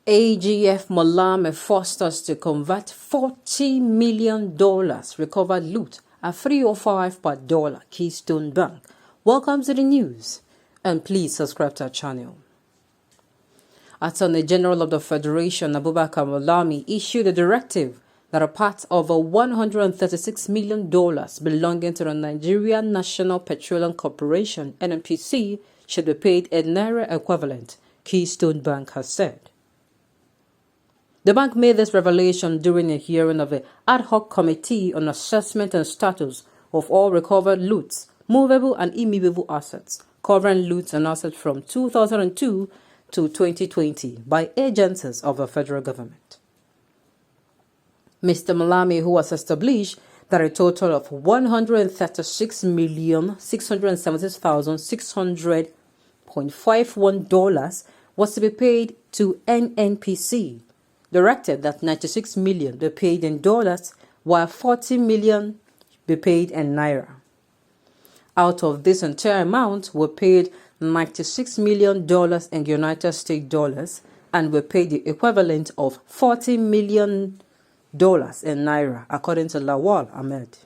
AGF Malami forced us to convert $40 million recovered loot at 305 per dollar, Keystone Bank. Welcome to the news, and please subscribe to our channel. Attorney General of the Federation, Abubakar Malami, issued a directive that a part of $136 million belonging to the Nigerian National Petroleum Corporation, NNPC, should be paid in Naira equivalent, Keystone Bank has said. The bank made this revelation during a hearing of the Ad Hoc Committee on Assessment and Status of all recovered loots, movable and immovable assets, covering loots and assets from 2002 to 2020 by agencies of the federal government. Mr. Malami, who has established that a total of $136,676,600.51 was to be paid to NNPC, directed that $96 million be paid in dollars, while $40 million be paid in naira. Out of this entire amount were paid $96 million in United States dollars and were paid the equivalent of $40 million in naira, according to Lawal Ahmed.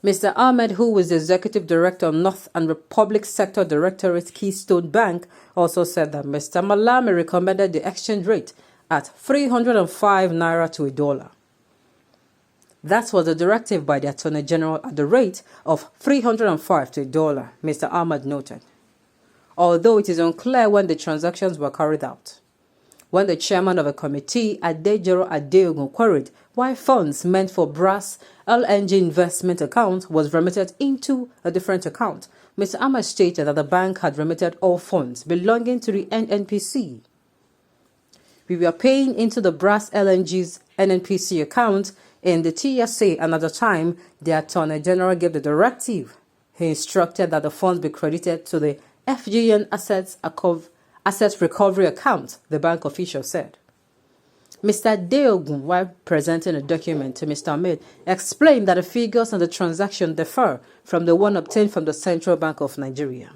Mr. Ahmed, who is the Executive Director of North and Republic Sector Directorate Keystone Bank, also said that Mr. Malami recommended the exchange rate at 305 naira to a dollar. That was the directive by the Attorney General at the rate of 305 to a dollar, Mr. Ahmed noted. Although it is unclear when the transactions were carried out. When the chairman of a committee, Adejiro Adeogun, queried why funds meant for brass LNG investment account was remitted into a different account, Mr. Ahmed stated that the bank had remitted all funds belonging to the NNPC. We were paying into the brass LNG's NNPC account in the TSA, and at the time, the Attorney General gave the directive. He instructed that the funds be credited to the FGN Assets Recovery Account, the bank official said. Mr. Deogun, while presenting a document to Mr. Ahmed, explained that the figures on the transaction differ from the one obtained from the Central Bank of Nigeria.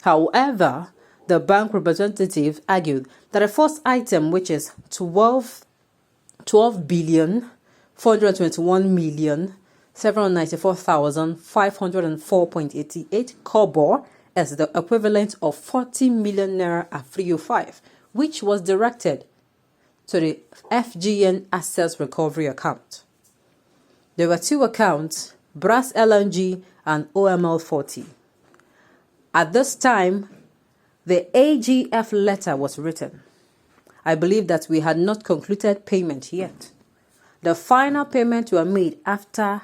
However, the bank representative argued that the first item, which is 12,794,504.88 kobo, as the equivalent of 40 million naira at 305, which was directed to the FGN Assets Recovery Account. There were two accounts, Brass LNG and OML40. At this time, the AGF letter was written. I believe that we had not concluded payment yet. The final payment were made after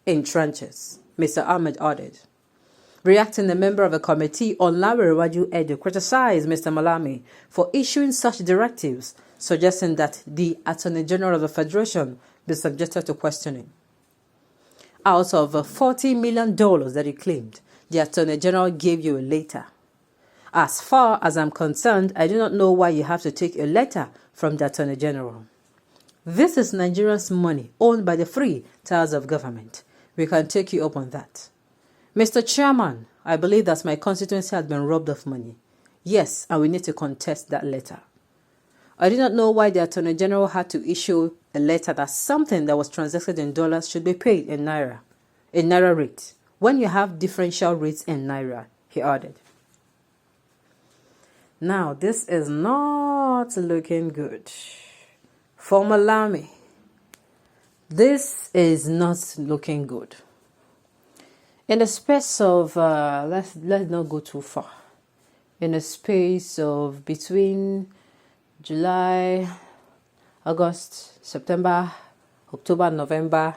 in tranches, Mr. Ahmed added. Reacting, the member of a committee on Olawale Edu criticized Mr. Malami for issuing such directives, suggesting that the Attorney General of the Federation be subjected to questioning. Out of $40 million that he claimed, the Attorney General gave you a letter. As far as I'm concerned, I do not know why you have to take a letter from the Attorney General. This is Nigeria's money owned by the free tiers of government. We can take you up on that. Mr. Chairman, I believe that my constituency has been robbed of money. Yes, and we need to contest that letter. I do not know why the Attorney General had to issue a letter that something that was transacted in dollars should be paid in naira rate, when you have differential rates in naira, he added. Now, this is not looking good for Malami. This is not looking good. In the space of, let's not go too far. In the space of between July, August, September, October, November,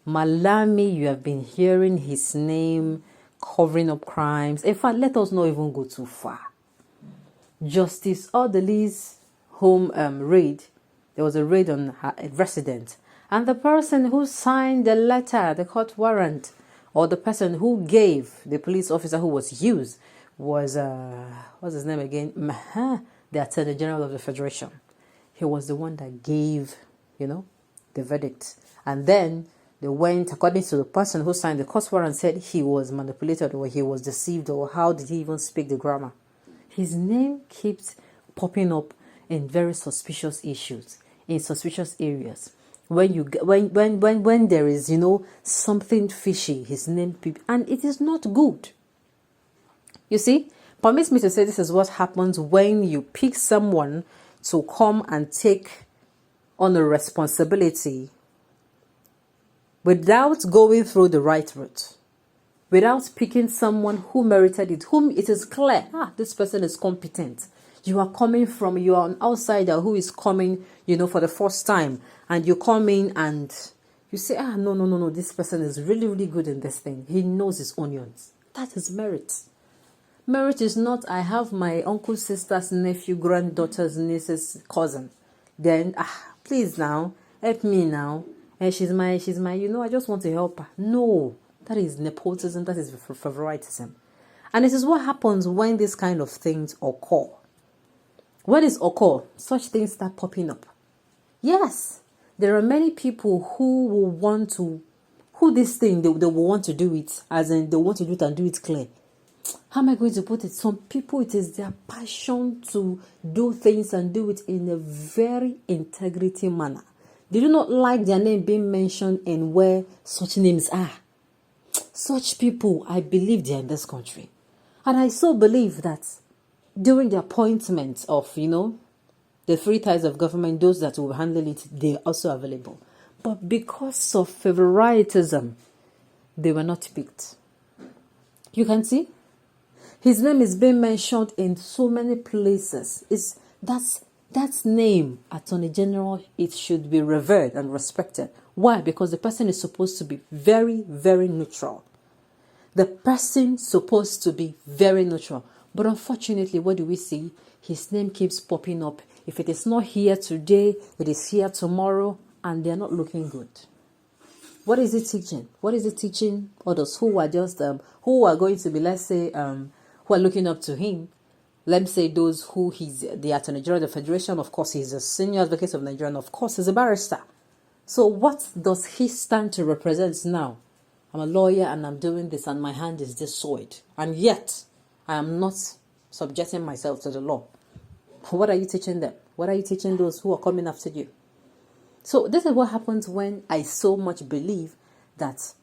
Malami, you have been hearing his name covering up crimes. In fact, let us not even go too far. Justice Odeli's home raid, there was a raid on her residence, and the person who signed the letter, the court warrant, or the person who gave the police officer who was used was, what's his name again? The Attorney General of the Federation. He was the one that gave, the verdict. And then they went, according to the person who signed the court warrant, said he was manipulated or he was deceived, or how did he even speak the grammar. His name keeps popping up in very suspicious issues, in suspicious areas. When there is, something fishy, his name, and it is not good. You see, permit me to say this is what happens when you pick someone to come and take on a responsibility without going through the right route, without picking someone who merited it, whom it is clear, this person is competent. You are an outsider who is coming, for the first time, and you come in and you say, no, this person is really, really good in this thing. He knows his onions. That is merit. Merit is not, I have my uncle, sister's nephew, granddaughter's niece's cousin. Then, please now, help me now. And she's my, I just want to help her. No, that is nepotism, that is favoritism. And this is what happens when these kind of things occur. When it occurs, such things start popping up. Yes, there are many people who will want to, they will want to do it, as in they want to do it and do it clear. How am I going to put it? Some people, it is their passion to do things and do it in a very integrity manner. They do not like their name being mentioned in where such names are. Such people, I believe they are in this country. And I so believe that during the appointment of, the three ties of government, those that will handle it, they are also available. But because of favoritism, they were not picked. You can see? His name is being mentioned in so many places. That's name, Attorney General, it should be revered and respected. Why? Because the person is supposed to be very, very neutral. The person supposed to be very neutral. But unfortunately, what do we see? His name keeps popping up. If it is not here today, it is here tomorrow, and they're not looking good. What is it teaching? What is it teaching others who are just, who are going to be, let's say, who are looking up to him? Let's say those who he's the Attorney General of the Federation, of course, he's a senior advocate of Nigeria, and of course, he's a barrister. So what does he stand to represent now? I'm a lawyer and I'm doing this and my hand is this soiled. And yet, I am not subjecting myself to the law. What are you teaching them? What are you teaching those who are coming after you? So this is what happens when I so much believe that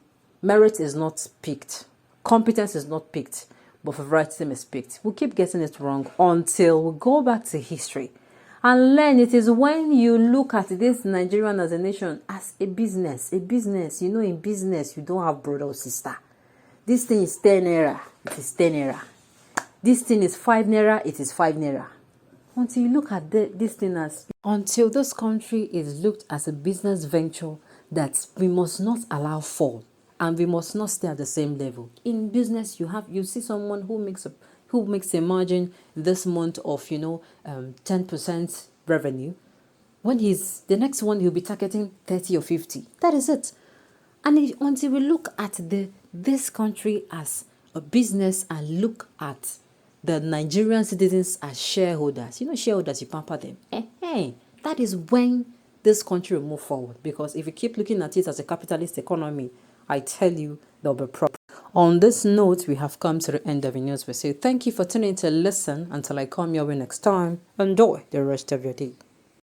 merit is not picked. Competence is not picked, but favoritism is picked. We keep getting it wrong until we go back to history and learn. It is when you look at this Nigerian as a nation as a business. In business, you don't have brother or sister. This thing is 10 naira, it is 10 naira. This thing is 5 naira, it is 5 naira. Until you look at this thing until this country is looked as a business venture that we must not allow fall. And we must not stay at the same level. In business, you see someone who makes a margin this month of 10% revenue. When the next one he'll be targeting 30 or 50. That is it. And until we look at this country as a business and look at the Nigerian citizens as shareholders, shareholders, you pamper them. That is when this country will move forward. Because if you keep looking at it as a capitalist economy, I tell you, there'll be problems. On this note, we have come to the end of the news. We say thank you for tuning in to listen. Until I come your way next time, enjoy the rest of your day.